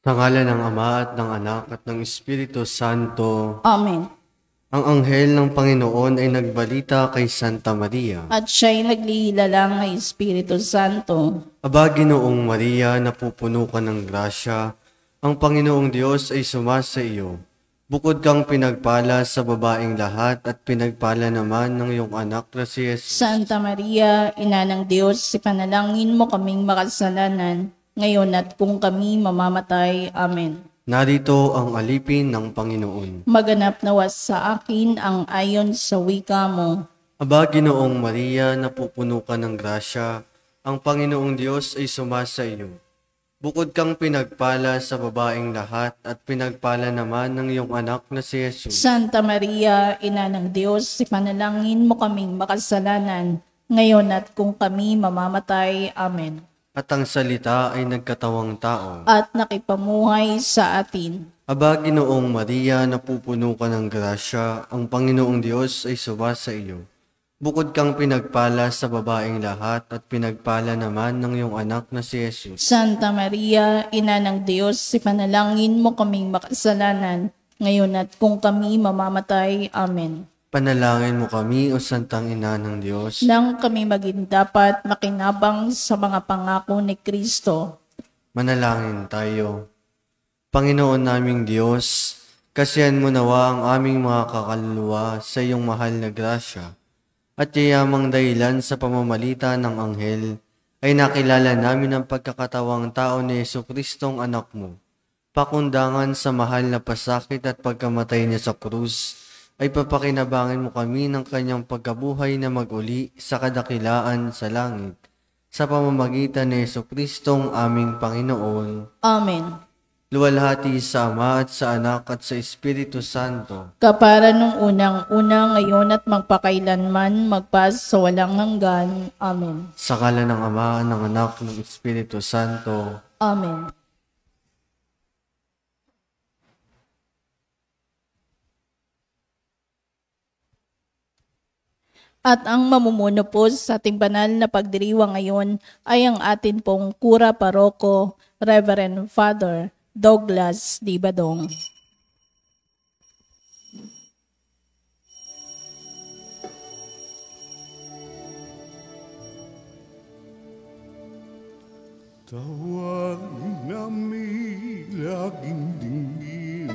Sa ngalan ng Ama at ng Anak at ng Espiritu Santo. Amen. Ang anghel ng Panginoon ay nagbalita kay Santa Maria. At siya'y naglililalang ng Espiritu Santo. Aba, Ginoong Maria, napupuno ka ng grasya, ang Panginoong Diyos ay sumasa iyo. Bukod kang pinagpala sa babaeng lahat at pinagpala naman ng iyong anak na si Jesus. Santa Maria, Ina ng Diyos, ipanalangin mo kaming makasalanan, ngayon at kung kami mamamatay. Amen. Narito ang alipin ng Panginoon. Maganap nawas sa akin ang ayon sa wika mo. Aba, Ginoong Maria, napupuno ka ng grasya, ang Panginoong Diyos ay sumasa iyo. Bukod kang pinagpala sa babaeng lahat at pinagpala naman ng iyong anak na si Jesus. Santa Maria, Ina ng Diyos, ipanalangin mo kaming makasalanan, ngayon at kung kami mamamatay. Amen. At ang salita ay nagkatawang tao. At nakipamuhay sa atin. Aba, Ginoong Maria, napupuno ka ng grasya, ang Panginoong Diyos ay sumasa iyo. Bukod kang pinagpala sa babaeng lahat at pinagpala naman ng iyong anak na si Jesus. Santa Maria, Ina ng Diyos, ipanalangin mo kaming makasalanan, ngayon at kung kami mamamatay. Amen. Panalangin mo kami, o Santang Ina ng Diyos, Nang kami maging dapat makinabang sa mga pangako ni Kristo. manalangin tayo. Panginoon naming Diyos, kasihan mo nawa ang aming mga kakaluluwa sa iyong mahal na grasya, at yayamang dahilan sa pamamalita ng anghel, ay nakilala namin ang pagkakatawang tao ni Jesucristong anak mo. Pakundangan sa mahal na pasakit at pagkamatay niya sa krus, ay papakinabangin mo kami ng kanyang pagkabuhay na maguli sa kadakilaan sa langit, sa pamamagitan ni Jesucristong aming Panginoon. Amen. Luwalhati sa Ama at sa Anak at sa Espiritu Santo. Kapara nung unang-una, ngayon at magpakailanman, magpas sa walang hanggan. Amen. Sa ngalan ng Ama, ng Anak, ng Espiritu Santo. Amen. At ang mamumuno po sa ating banal na pagdiriwang ngayon ay ang atin pong Kura Paroko, Reverend Father Douglas Dibadong. Tawag nami laging dinggin,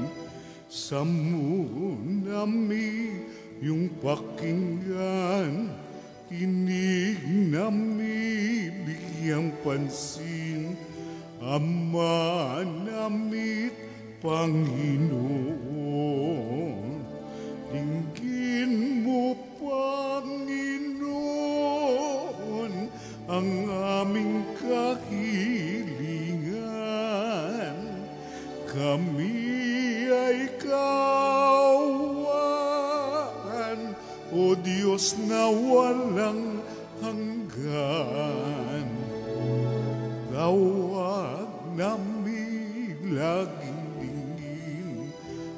samun nami yung pakinggan, tinig nami bigyang pansin, Ama namit Panginoon. Dinggin mo, Panginoon, ang aming kahilingan. Kami ay kawan, O Diyos na walang hanggan. Tawag namin laging dinggin,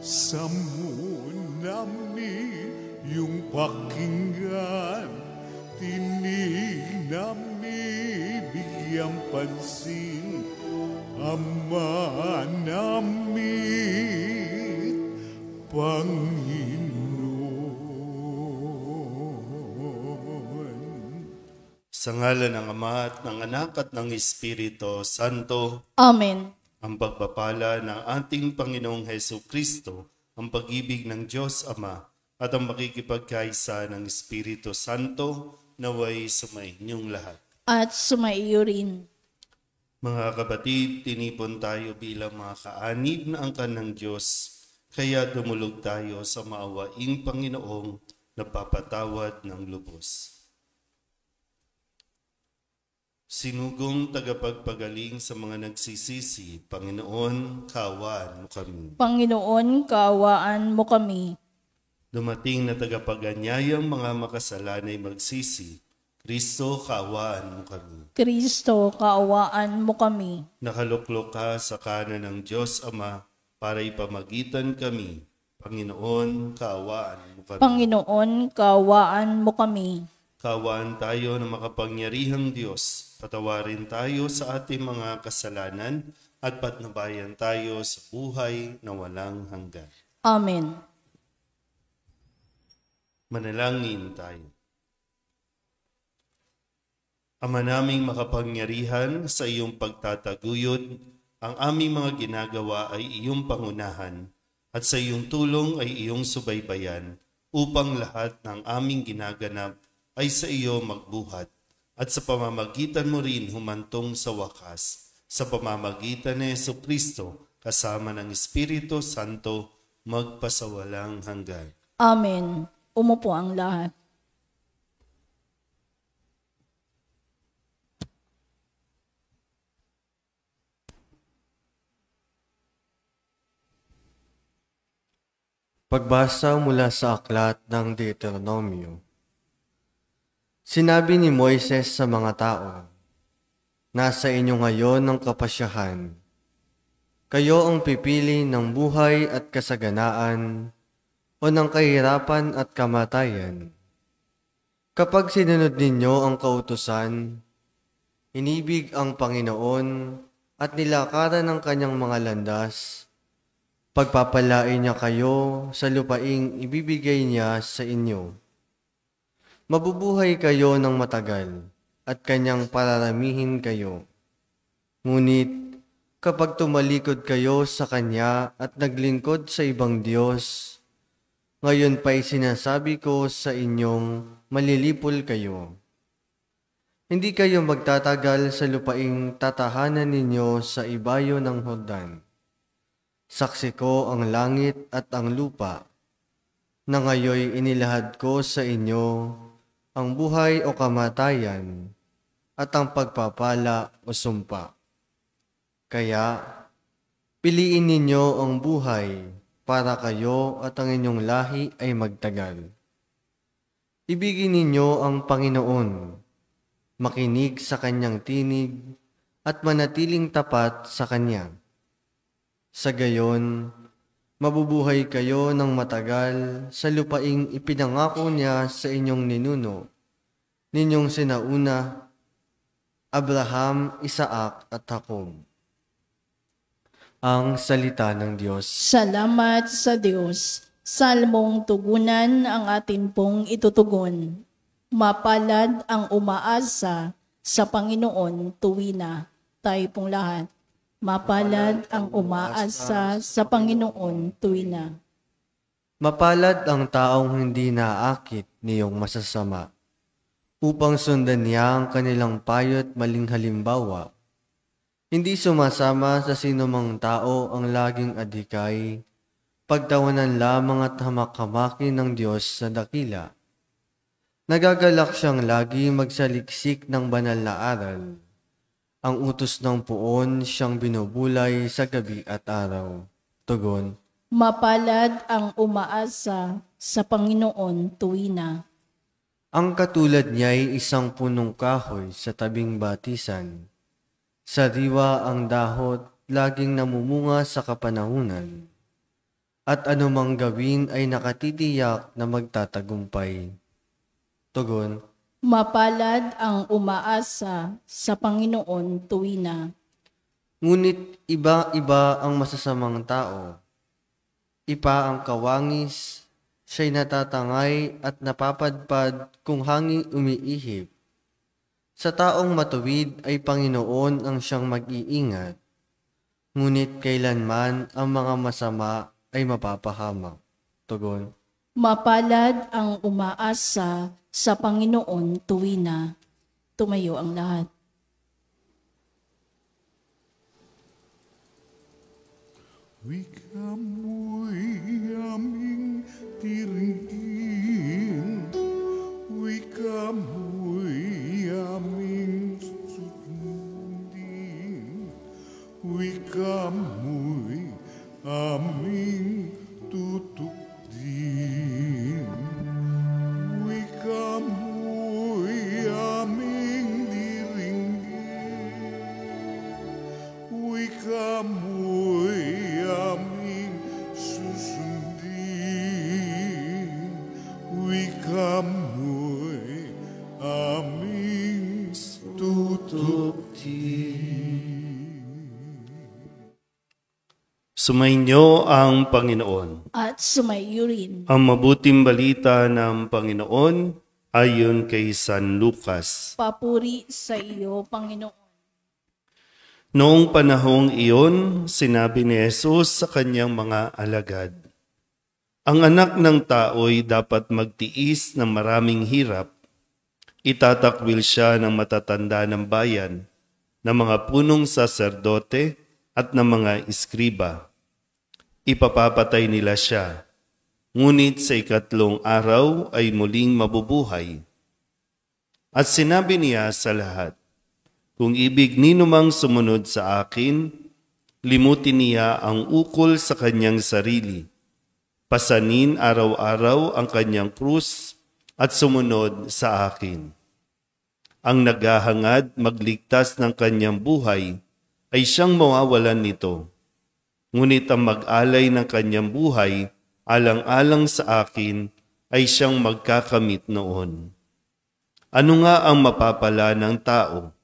samun namin yung pakinggan, tinig namin bigyang pansin, Ama namin Panginoon. Sa ngalan ng Ama at ng Anak at ng Espiritu Santo. Amen. Ang pagpapala ng ating Panginoong Jesucristo, ang pag-ibig ng Diyos Ama, at ang makikipagkaisa ng Espiritu Santo naway sumainyong lahat. At sumaiyo rin. Mga kapatid, tinipon tayo bilang mga kaanib na angkan ng Diyos, kaya dumulog tayo sa maawaing Panginoong napapatawad ng lubos. Sinugong tagapagpagaling sa mga nagsisisi, Panginoon, kaawaan mo kami. Panginoon, kaawaan mo kami. Dumating na tagapaganyayang mga makasalanay magsisi, Kristo, kaawaan mo kami. Kristo, kaawaan mo kami. Nakaluklok ka sa kanan ng Diyos Ama para ipamagitan kami. Panginoon, kaawaan mo kami. Panginoon, kaawaan mo kami. Kaawaan tayo ng makapangyarihang Diyos. Patawarin tayo sa ating mga kasalanan at patnubayan tayo sa buhay na walang hanggan. Amen. Manalangin tayo. Ama naming makapangyarihan, sa iyong pagtataguyod, ang aming mga ginagawa ay iyong pangunahan at sa iyong tulong ay iyong subaybayan upang lahat ng aming ginaganap ay sa iyo magbuhat at sa pamamagitan mo rin humantong sa wakas sa pamamagitan ni Jesucristo kasama ng Espiritu Santo magpasawalang hanggan. Amen. Umupo ang lahat. Pagbasa mula sa aklat ng Deuteronomio. Sinabi ni Moises sa mga tao, "Nasa inyo ngayon ang kapasyahan. Kayo ang pipili ng buhay at kasaganaan o ng kahirapan at kamatayan. Kapag sinunod ninyo ang kautusan, inibig ang Panginoon at nilakaran ng kanyang mga landas, pagpapalain niya kayo sa lupaing ibibigay niya sa inyo. Mabubuhay kayo ng matagal at kanyang pararamihin kayo. Ngunit kapag tumalikod kayo sa kanya at naglingkod sa ibang Diyos, ngayon pa'y sinasabi ko sa inyong malilipol kayo. Hindi kayo magtatagal sa lupaing tatahanan ninyo sa ibayo ng Hordan. Saksi ko ang langit at ang lupa, na ngayoy inilahad ko sa inyo ang buhay o kamatayan at ang pagpapala o sumpa. Kaya, piliin ninyo ang buhay para kayo at ang inyong lahi ay magtagal. Ibigin ninyo ang Panginoon, makinig sa kanyang tinig at manatiling tapat sa kanya. Sa gayon, mabubuhay kayo ng matagal sa lupaing ipinangako niya sa inyong ninuno, ninyong sinauna, Abraham, Isaac at Jacob." Ang salita ng Diyos. Salamat sa Diyos. Salmong tugunan ang atin pong itutugon. Mapalad ang umaasa sa Panginoon tuwina. Tayo pong lahat. Mapalad ang umaasa sa Panginoon tuwina. Mapalad ang taong hindi naakit niyong masasama, upang sundan niya ang kanilang payo't maling halimbawa. Hindi sumasama sa sinumang tao ang laging adhikay, pagtawanan lamang at hamak-hamakin ng Diyos sa dakila. Nagagalak siyang lagi magsaliksik ng banal na aral. Ang utos ng puon siyang binubulay sa gabi at araw. Tugon. Mapalad ang umaasa sa Panginoon tuwina. Ang katulad niya ay isang punong kahoy sa tabing batisan. Sariwa ang dahot, laging namumunga sa kapanahunan. At anumang gawin ay nakatitiyak na magtatagumpay. Tugon. Mapalad ang umaasa sa Panginoon tuwina. Ngunit iba-iba ang masasamang tao. Ipa ang kawangis, siya'y natatangay at napapadpad kung hangin umiihip. Sa taong matuwid ay Panginoon ang siyang mag-iingat. Ngunit kailanman ang mga masama ay mapapahamak. Tugon. Mapalad ang umaasa sa Panginoon tuwina. Tumayo ang lahat. Wika mo'y aming tiringin, wika mo'y aming sundin, wika mo'y aming tutukdin, wika mo'y aming diringgin, wika mo'y aming susundin, wika mo'y aming tutukdin. Sumainyo ang Panginoon. At sumayo rin. Ang mabuting balita ng Panginoon ayon kay San Lucas. Papuri sa iyo, Panginoon. Noong panahong iyon, sinabi ni Jesus sa kanyang mga alagad, ang anak ng tao'y dapat magtiis ng maraming hirap. Itatakwil siya ng matatanda ng bayan, ng mga punong saserdote at ng mga iskriba. Ipapapatay nila siya, ngunit sa ikatlong araw ay muling mabubuhay. At sinabi niya sa lahat, kung ibig ninumang sumunod sa akin, limutin niya ang ukol sa kanyang sarili. Pasanin araw-araw ang kanyang krus at sumunod sa akin. Ang naghahangad magligtas ng kanyang buhay ay siyang mawawalan nito. Ngunit ang mag-alay ng kanyang buhay alang-alang sa akin ay siyang magkakamit noon. Ano nga ang mapapala ng tao?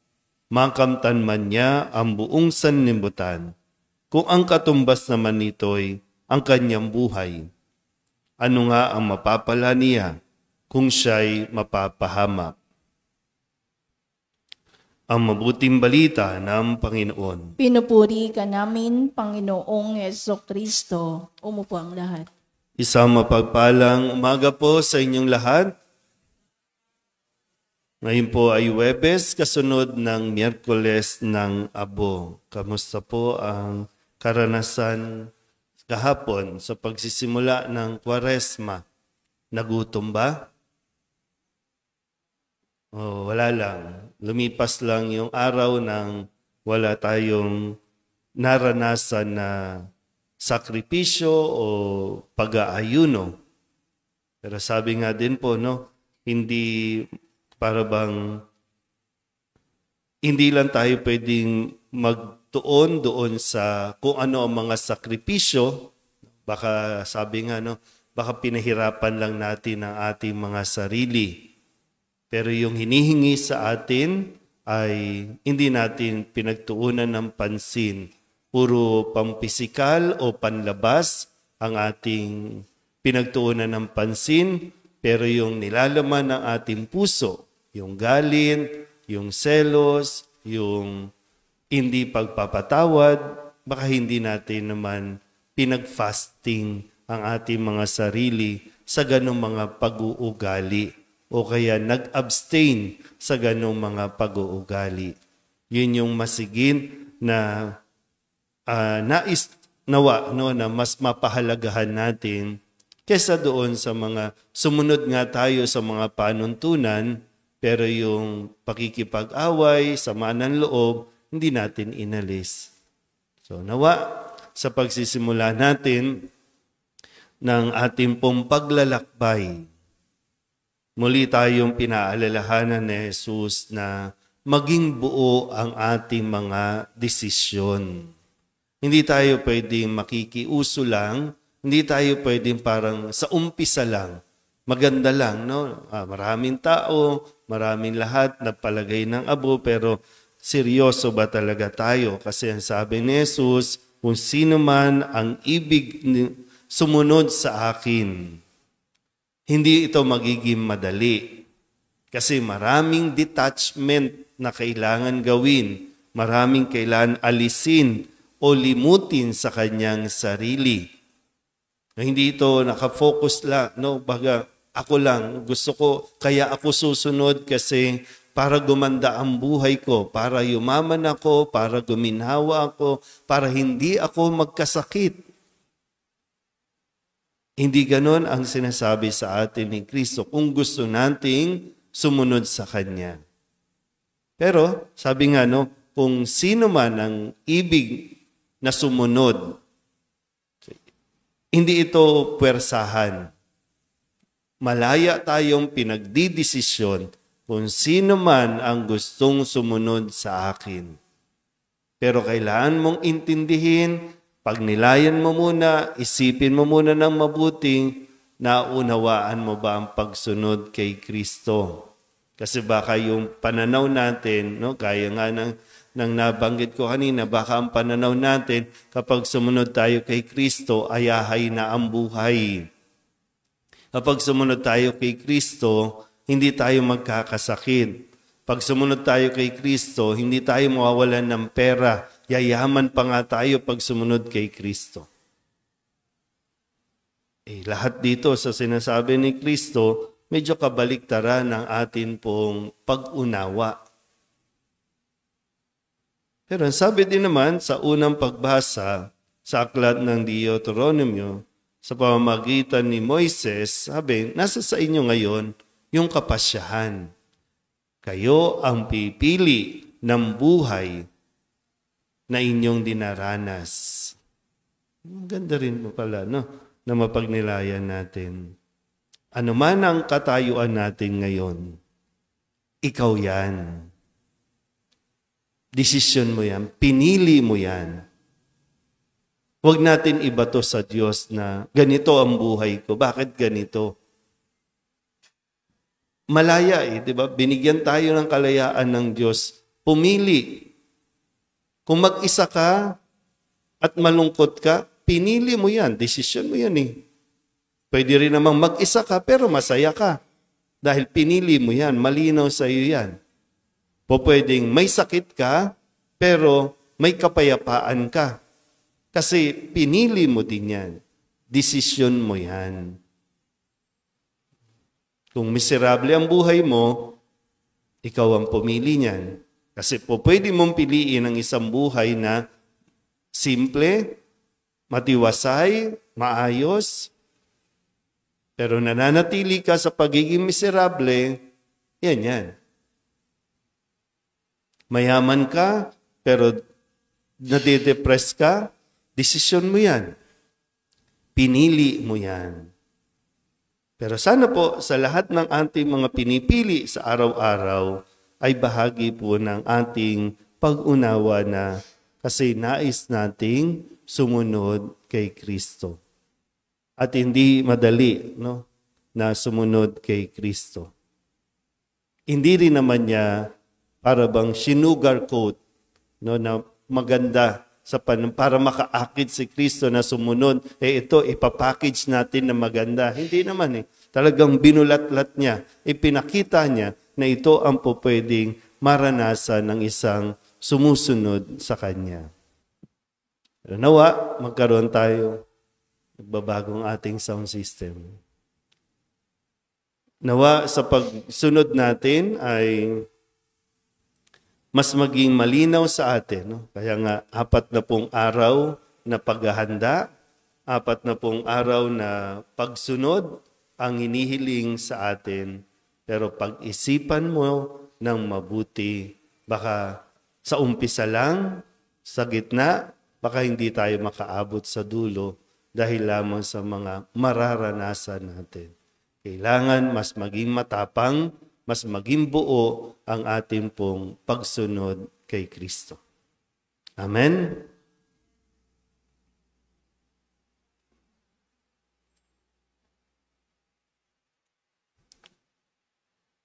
Makamtan man niya ang buong sanlibutan, kung ang katumbas naman nito'y ang kanyang buhay. Ano nga ang mapapala niya kung siya'y mapapahamak? Ang mabuting balita ng Panginoon. Pinupuri ka namin, Panginoong Jesucristo. Umupo ang lahat. Isang mapagpalang umaga po sa inyong lahat. Ngayon po ay Huwebes, kasunod ng Miyerkules ng Abo. Kamusta po ang karanasan kahapon sa pagsisimula ng Kwaresma? Nagutom ba? Oh, wala lang. Lumipas lang yung araw nang wala tayong naranasan na sakripisyo o pag-aayuno. Pero sabi nga din po, no, hindi lang tayo pwedeng magtuon doon sa kung ano ang mga sakripisyo. Baka sabi nga, no, baka pinahirapan lang natin ang ating mga sarili. Pero yung hinihingi sa atin ay hindi natin pinagtuunan ng pansin. Puro pampisikal o panlabas ang ating pinagtuunan ng pansin, pero yung nilalaman ng ating puso, yung galit, yung selos, yung hindi pagpapatawad, baka hindi natin naman pinag-fasting ang ating mga sarili sa ganong mga pag-uugali. O kaya nag-abstain sa ganong mga pag-uugali. Yun yung masigin na nais nawa no, na mas mapahalagahan natin kesa doon sa mga sumunod nga tayo sa mga panuntunan, pero yung pakikipag-away, sama ng loob, hindi natin inalis. So nawa sa pagsisimula natin ng ating pong paglalakbay, muli tayong pinaalalahanan ni Jesus na maging buo ang ating mga desisyon. Hindi tayo pwedeng makikiuso lang, hindi tayo pwedeng parang sa umpisa lang, maganda lang, no? Maraming tao, maraming lahat na palagay ng abo, pero seryoso ba talaga tayo? Kasi ang sabi ni Jesus, kung sino man ang ibig sumunod sa akin, hindi ito magiging madali. Kasi maraming detachment na kailangan gawin, maraming kailangan alisin o limutin sa kanyang sarili. Na hindi ito nakafocus lang, no? Baga, ako lang, gusto ko, kaya ako susunod kasi para gumanda ang buhay ko, para yumaman ako, para guminhawa ako, para hindi ako magkasakit. Hindi ganon ang sinasabi sa atin ni Kristo kung gusto nating sumunod sa Kanya. Pero, sabi nga, no, kung sino man ang ibig na sumunod, hindi ito puwersahan. Malaya tayong pinagdidesisyon kung sino man ang gustong sumunod sa akin. Pero kailangan mong intindihin, pagnilayan mo muna, isipin mo muna ng mabuting, naunawaan mo ba ang pagsunod kay Kristo? Kasi baka yung pananaw natin, no, gaya nga ng Nang nabanggit ko kanina, baka ang pananaw natin kapag sumunod tayo kay Kristo, ayahay na ang buhay. Kapag sumunod tayo kay Kristo, hindi tayo magkakasakit. Pag sumunod tayo kay Kristo, hindi tayo mawawalan ng pera. Yayaman pa nga tayo pag sumunod kay Kristo. Lahat dito sa sinasabi ni Kristo, medyo kabaliktaran ng atin pong pag-unawa. Pero sabi din naman sa unang pagbasa sa aklat ng Deuteronomio, sa pamamagitan ni Moises, sabi, nasa sa inyo ngayon yung kapasyahan. Kayo ang pipili ng buhay na inyong dinaranas. Ganda rin mo pala, no? Na mapagnilayan natin. Ano man ang katayuan natin ngayon, ikaw yan. Desisyon mo yan. Pinili mo yan. Huwag natin ibato sa Diyos na ganito ang buhay ko. Bakit ganito? Malaya di ba? Binigyan tayo ng kalayaan ng Diyos. Pumili. Kung mag-isa ka at malungkot ka, pinili mo yan. Desisyon mo yan Pwede rin namang mag-isa ka pero masaya ka. Dahil pinili mo yan. Malinaw sa iyo yan. Pwedeng may sakit ka pero may kapayapaan ka. Kasi pinili mo din yan. Desisyon mo yan. Kung miserable ang buhay mo, ikaw ang pumili niyan. Kasi pwede mong piliin ang isang buhay na simple, matiwasay, maayos, pero nananatili ka sa pagiging miserable, yan. Mayaman ka, pero nade-depress ka, desisyon mo yan. Pinili mo yan. Pero sana po sa lahat ng ating mga pinipili sa araw-araw ay bahagi po ng ating pag-unawa na kasi nais nating sumunod kay Kristo. At hindi madali na sumunod kay Kristo. Hindi rin naman niya para bang sinugarcoat na maganda para makaakit si Kristo na sumunod, ito ipapackage natin na maganda. Hindi naman Talagang binulat-lat niya, ipinakita niya na ito ang pwedeng maranasan ng isang sumusunod sa Kanya. Pero nawa, magkaroon tayo, nagbabagong ating sound system. Nawa sa pagsunod natin ay mas maging malinaw sa atin. Kaya nga, 40 araw na paghahanda, 40 araw na pagsunod ang hinihiling sa atin. Pero pag-isipan mo ng mabuti, baka sa umpisa lang, sa gitna, baka hindi tayo makaabot sa dulo dahil lamang sa mga mararanasan natin. Kailangan mas maging matapang, mas maging buo ang ating pong pagsunod kay Kristo. Amen?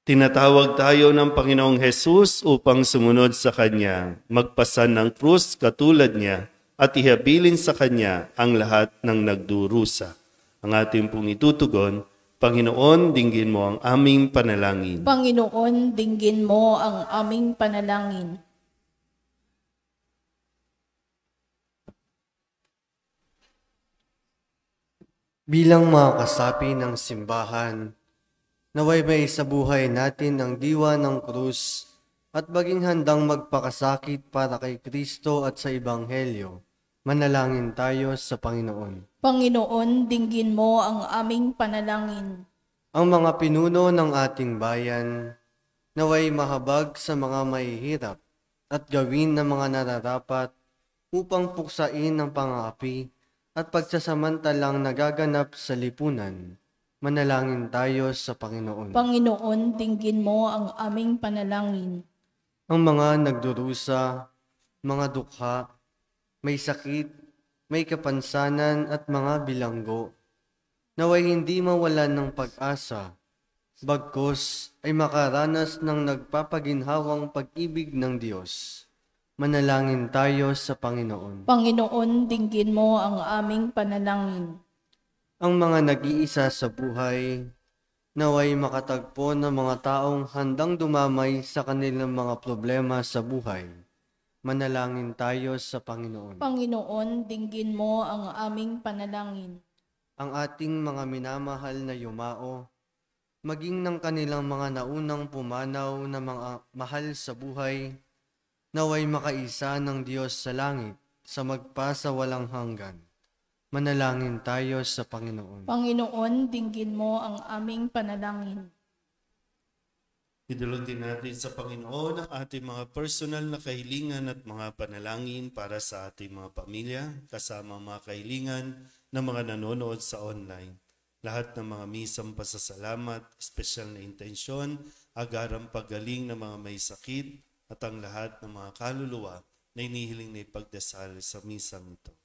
Tinatawag tayo ng Panginoong Hesus upang sumunod sa Kanya, magpasan ng krus katulad niya, at ihabilin sa Kanya ang lahat ng nagdurusa. Ang ating pong itutugon, Panginoon, dinggin mo ang aming panalangin. Panginoon, dinggin mo ang aming panalangin. Bilang mga kasapi ng simbahan, naway may sa buhay natin ang diwa ng krus at maging handang magpakasakit para kay Kristo at sa Ebanghelyo. Manalangin tayo sa Panginoon. Panginoon, dinggin mo ang aming panalangin. Ang mga pinuno ng ating bayan, naway mahabag sa mga mahihirap at gawin ng mga nararapat upang puksain ang pang-aapi at pagsasamantalang nagaganap sa lipunan. Manalangin tayo sa Panginoon. Panginoon, dinggin mo ang aming panalangin. Ang mga nagdurusa, mga dukha, may sakit, may kapansanan at mga bilanggo, naway hindi mawalan ng pag-asa, bagkus ay makaranas ng nagpapaginhawang pag-ibig ng Diyos. Manalangin tayo sa Panginoon. Panginoon, dinggin mo ang aming panalangin. Ang mga nag-iisa sa buhay, naway makatagpo ng mga taong handang dumamay sa kanilang mga problema sa buhay. Manalangin tayo sa Panginoon. Panginoon, dinggin mo ang aming panalangin. Ang ating mga minamahal na yumao, maging ng kanilang mga naunang pumanaw na mga mahal sa buhay, naway makaisa ng Diyos sa langit sa magpasawalang hanggan. Manalangin tayo sa Panginoon. Panginoon, dinggin mo ang aming panalangin. Idulog din natin sa Panginoon ang ating mga personal na kahilingan at mga panalangin para sa ating mga pamilya, kasama mga kahilingan ng mga nanonood sa online. Lahat ng mga misang pasasalamat, espesyal na intensyon, agarang paggaling ng mga may sakit, at ang lahat ng mga kaluluwa na inihiling na ipagdasal sa misang ito.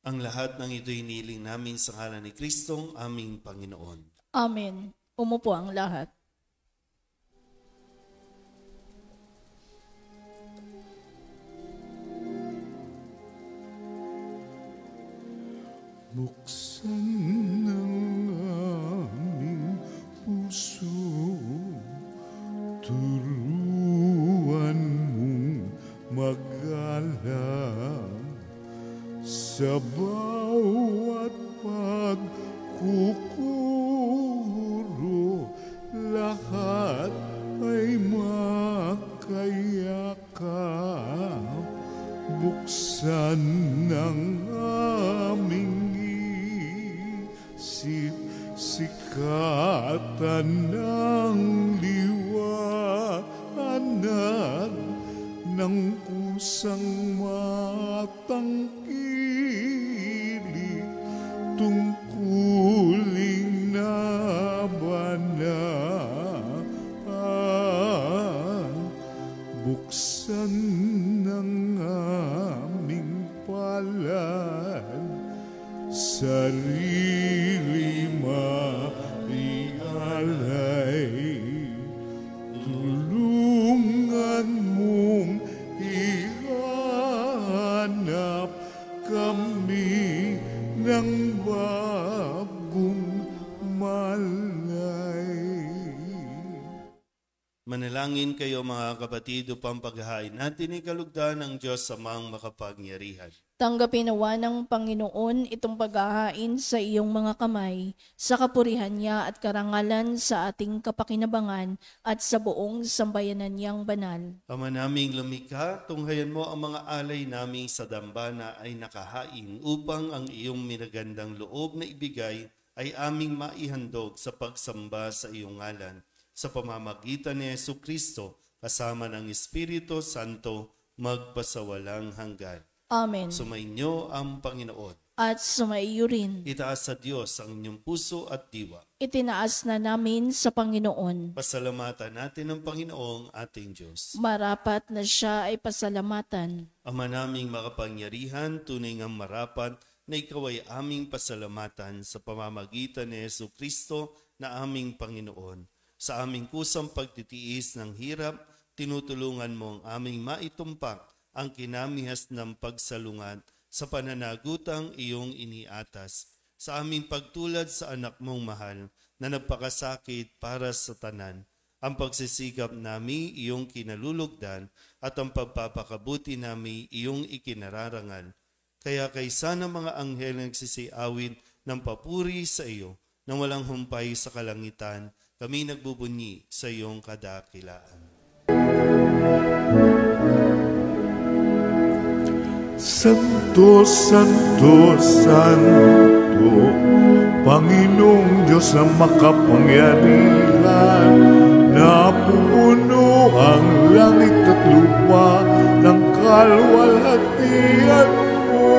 Ang lahat ng ito inihiling namin sa ngalan ni Kristong aming Panginoon. Amen. Umupo ang lahat. Buksan ng aming puso, turuan mong magalang sa bawat pagkukuro, lahat ay makayakap. Buksan ng aming isip, sikatan ng liwanag ng kusang matangkilik, tungkuling na banal. Buksan ng aming palad, sarili maialay, tulungan mong ihanap kami ng bagong malay. Manalangin kayo mga kapatid upang paghahain natin ay kalugdan ng Diyos Amang makapangyarihan. Tanggapin nawa ng Panginoon itong paghahain sa iyong mga kamay, sa kapurihan niya at karangalan sa ating kapakinabangan at sa buong sambayanan niyang banal. Ama naming lumikha, tunghayan mo ang mga alay naming sa dambana ay nakahain upang ang iyong minagandang loob na ibigay ay aming maihandog sa pagsamba sa iyong ngalan. Sa pamamagitan ni Jesucristo, kasama ng Espiritu Santo, magpasawalang hanggan. Amen. Sumainyo ang Panginoon. At sumaiyo rin. Itaas sa Diyos ang inyong puso at diwa. Itinaas na namin sa Panginoon. Pasalamatan natin ang Panginoong ating Diyos. Marapat na siya ay pasalamatan. Ama naming makapangyarihan, tunay ngang marapat na ikaw ay aming pasalamatan sa pamamagitan ni Jesucristo na aming Panginoon. Sa aming kusang pagtitiis ng hirap, tinutulungan mo ang aming maitumpak ang kinamihas ng pagsalungat sa pananagutang iyong iniatas. Sa aming pagtulad sa anak mong mahal na nagpakasakit para sa tanan, ang pagsisikap nami iyong kinalulugdan at ang pagpapakabuti nami iyong ikinararangal. Kaya kaysa ng mga anghel nagsisiawit ng papuri sa iyo nang walang humpay sa kalangitan, kami nagbubunyi sa iyong kadakilaan. Santo, Santo, Santo, Panginoong Diyos na makapangyarihan, napupuno ang langit at lupa ng kalwalhatian mo.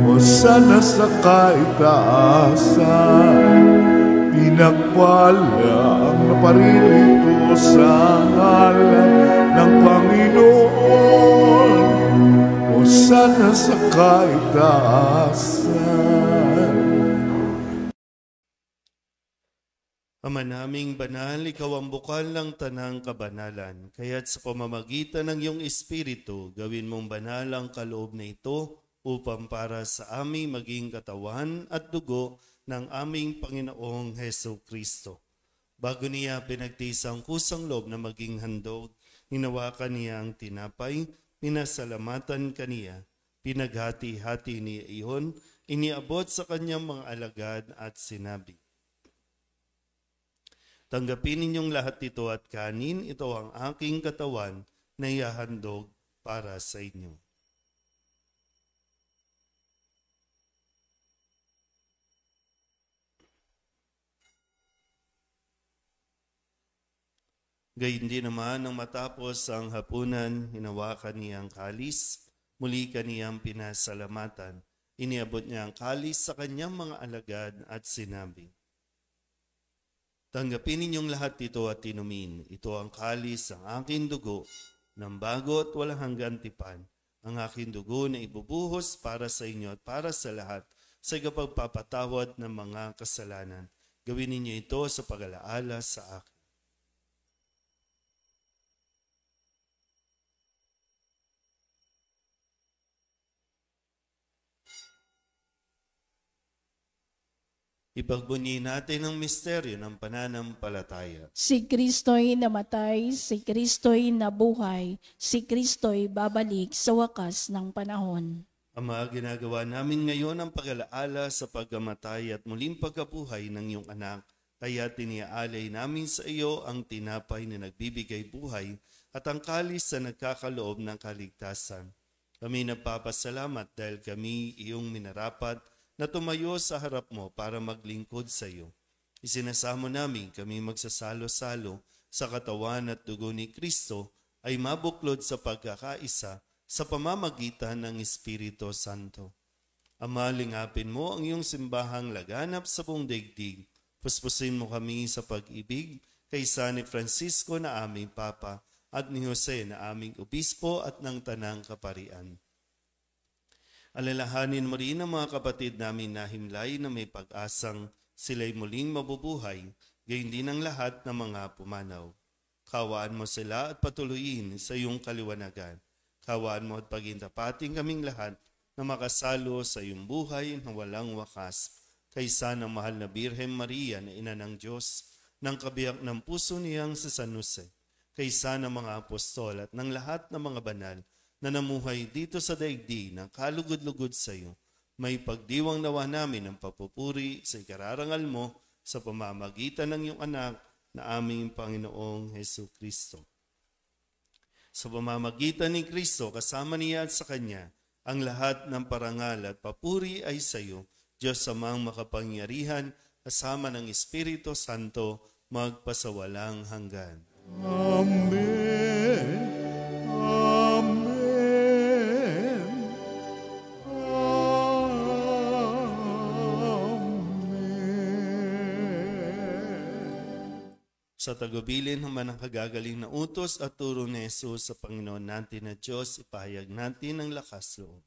Hosana sa kaitaasan, pinagpala ang naparirito sa ngalan ng Panginoon. Hosana sa kaitaasan. Ama naming banal, ikaw ang bukal ng tanang kabanalan. Kaya't sa pamamagitan ng iyong Espiritu, gawin mong banal ang kaloob na ito upang para sa aming maging katawan at dugo ng aming Panginoong Heso Kristo. Bago niya pinagtiis ang kusang loob na maging handog, hinawakan niya ang tinapay, pinasalamatan kaniya, pinaghati-hati niya iyon, iniabot sa kanyang mga alagad at sinabi, tanggapin ninyong lahat ito at kanin, ito ang aking katawan na ihahandog para sa inyo. Gayun din naman nang matapos ang hapunan, hinawakan niya ang kalis, muli kaniyang pinasalamatan. Iniabot niya ang kalis sa kanyang mga alagad at sinabi, tanggapin ninyong lahat ito at inumin. Ito ang kalis ng aking dugo, ng bago at walang hanggang tipan. Ang aking dugo na ibubuhos para sa inyo at para sa lahat sa ikapagpapatawad ng mga kasalanan. Gawin ninyo ito sa pag-alaala sa akin. Ipagbunyi natin ang misteryo ng pananampalataya. Si Kristo'y namatay, si Kristo'y nabuhay, si Kristo'y babalik sa wakas ng panahon. Ama, ginagawa namin ngayon ang pag-alaala sa pagkamatay at muling pagkabuhay ng iyong anak. Kaya tiniaalay namin sa iyo ang tinapay na nagbibigay buhay at ang kalis na nagkakaloob ng kaligtasan. Kami nagpapasalamat dahil kami iyong minarapat na tumayo sa harap mo para maglingkod sa iyo. Isinasamo namin kami magsasalo-salo sa katawan at dugo ni Kristo ay mabuklod sa pagkakaisa sa pamamagitan ng Espiritu Santo. Ama, lingapin mo ang iyong simbahang laganap sa buong daigdig. Puspusin mo kami sa pag-ibig kay San Francisco na aming Papa at ni Jose na aming Obispo at ng Tanang Kaparian. Alalahanin mo rin ang mga kapatid namin na himlay na may pag-asang sila'y muling mabubuhay, gayon din ang lahat ng mga pumanaw. Kawaan mo sila at patuloyin sa iyong kaliwanagan. Kawaan mo at pagintapating kaming lahat na makasalo sa iyong buhay na walang wakas. Kaysa ng mahal na Birhen Maria na ina ng Diyos, ng kabiyak ng puso niyang sa San Jose, kaysa ng mga apostol at ng lahat ng mga banal na namuhay dito sa daigdig ng kalugod-lugod sa iyo, may pagdiwang nawa namin ang papupuri sa ikararangal mo sa pamamagitan ng iyong anak na aming Panginoong Heso Kristo. Sa pamamagitan ni Kristo, kasama niya at sa Kanya, ang lahat ng parangal at papuri ay sa iyo, Diyos amang makapangyarihan, kasama ng Espiritu Santo, magpasawalang hanggan. Amen. Amen. Sa tagubilin naman ang kagagaling na utos at turo ni Jesus sa Panginoon natin na Diyos, ipahayag natin ang lakas loob.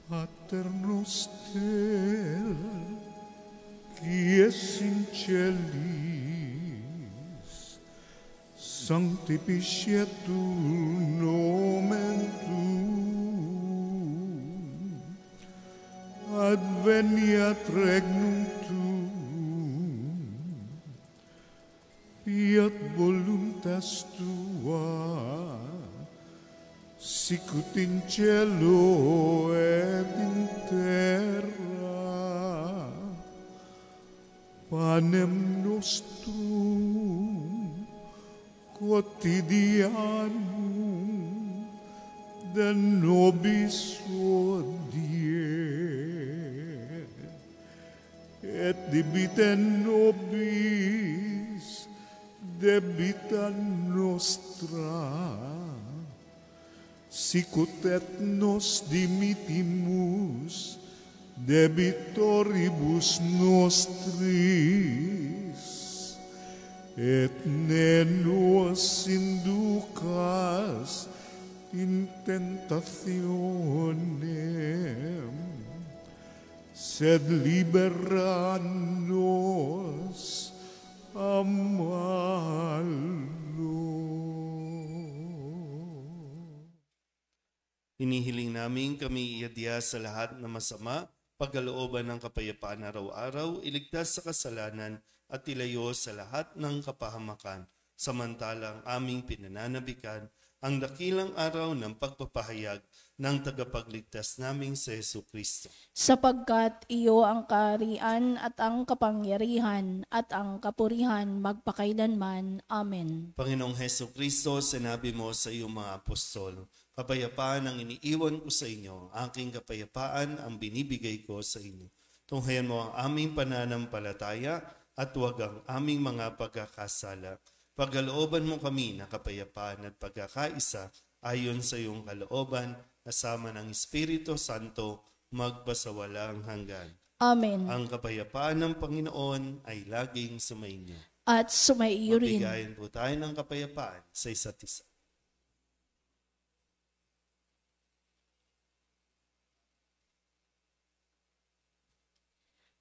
Pater noster, qui es in celis, sanctificetur nomen tuum, adveniat regnum tuum, fiat voluntas tua, sicut in cielo et in terra. Panem nostrum quotidianum da nobis hodie, et debite nobis debita nostra, sicut et nos dimittimus debitoribus nostris, et ne nos inducas in tentationem, sed liberanos a malo. Hinihiling namin kami iadya sa lahat na masama, pagkalooban ng kapayapaan araw-araw, iligtas sa kasalanan at ilayo sa lahat ng kapahamakan, samantalang aming pinananabikan ang dakilang araw ng pagpapahayag ng tagapagligtas naming sa Jesucristo. Sapagkat iyo ang kaharian at ang kapangyarihan at ang kapurihan magpakailanman. Amen. Panginoong Jesucristo, sinabi mo sa iyong mga apostol, kapayapaan ang iniiwan ko sa inyo, aking kapayapaan ang binibigay ko sa inyo. Tunghayan mo ang aming pananampalataya at huwag ang aming mga pagkakasala. Pagkalooban mo kami na kapayapaan at pagkakaisa ayon sa iyong kalooban, kasama ng Espiritu Santo, magpasawalang hanggan. Amen. Ang kapayapaan ng Panginoon ay laging sumainyo. At sumaiyo rin. Mabigayan po tayo ng kapayapaan sa isa't isa.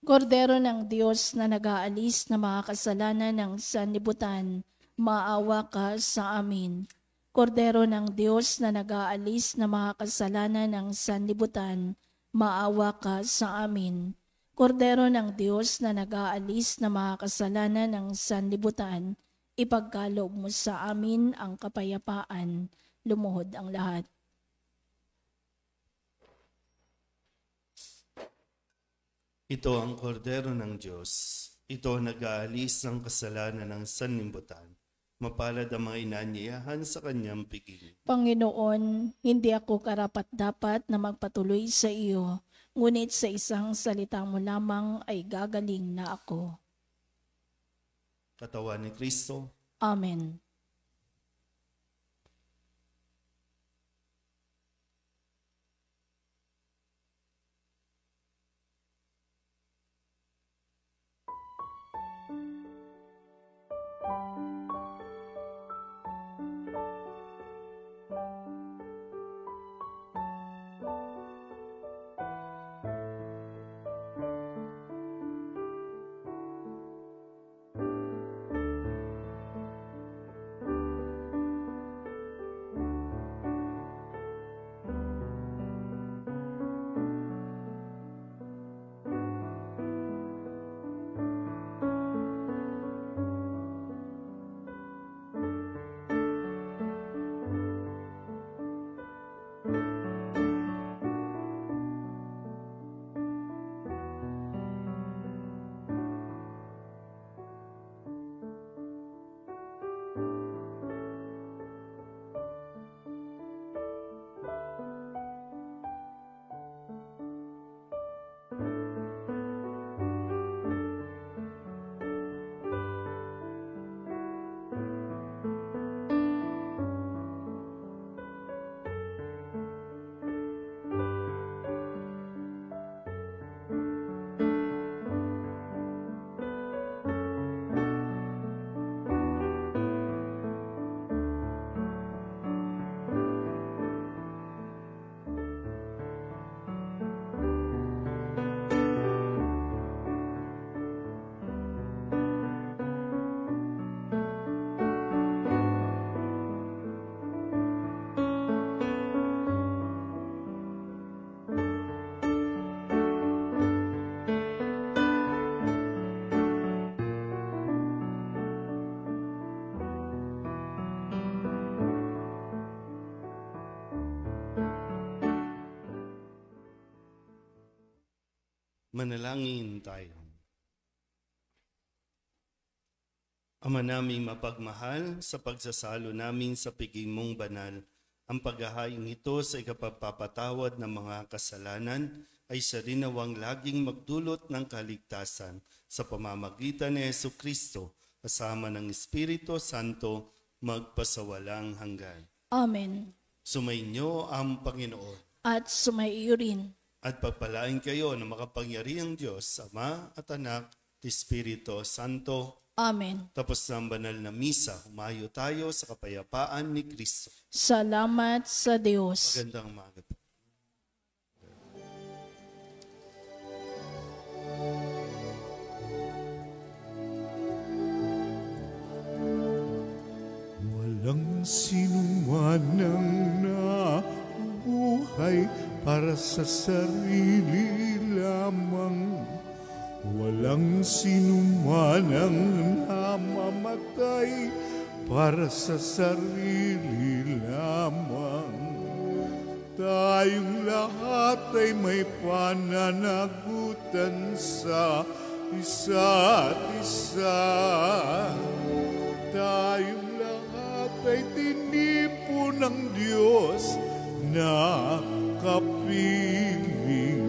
Kordero ng Diyos na nag-aalis na mga kasalanan ng sanlibutan, maawa ka sa amin. Kordero ng Diyos na nag-aalis na mga kasalanan ng sanlibutan, maawa ka sa amin. Kordero ng Diyos na nag-aalis na mga kasalanan ng sanlibutan, ipagkaloob mo sa amin ang kapayapaan. Lumuhod ang lahat. Ito ang kordero ng Diyos. Ito nag-aalis ng kasalanan ng sanlibutan. Mapalad ang mga inanyayahan sa kanyang piging. Panginoon, hindi ako karapat-dapat na magpatuloy sa iyo, ngunit sa isang salita mo lamang ay gagaling na ako. Katawan ni Kristo. Amen. Manalangin tayo. Ama naming mapagmahal, sa pagsasalo namin sa piging mong banal, ang paghahain ito sa ikapagpapatawad ng mga kasalanan ay sa rinawang laging magdulot ng kaligtasan sa pamamagitan ni Jesucristo kasama ng Espiritu Santo magpasawalang hanggan. Amen. Sumainyo ang Panginoon. At sumaiyo rin. At pagpalain kayo ng makapangyarihang Diyos, Ama at Anak, at Espiritu Santo. Amen. Tapos ng banal na misa, humayo tayo sa kapayapaan ni Kristo. Salamat sa Diyos. Magandang umaga po. sinuman ang nabuhay para sa sarili lamang. Walang sinuman ang namamatay para sa sarili lamang. Tayong lahat ay may pananagutan sa isa't isa. Tayong lahat ay tinipo ng Diyos na kapiling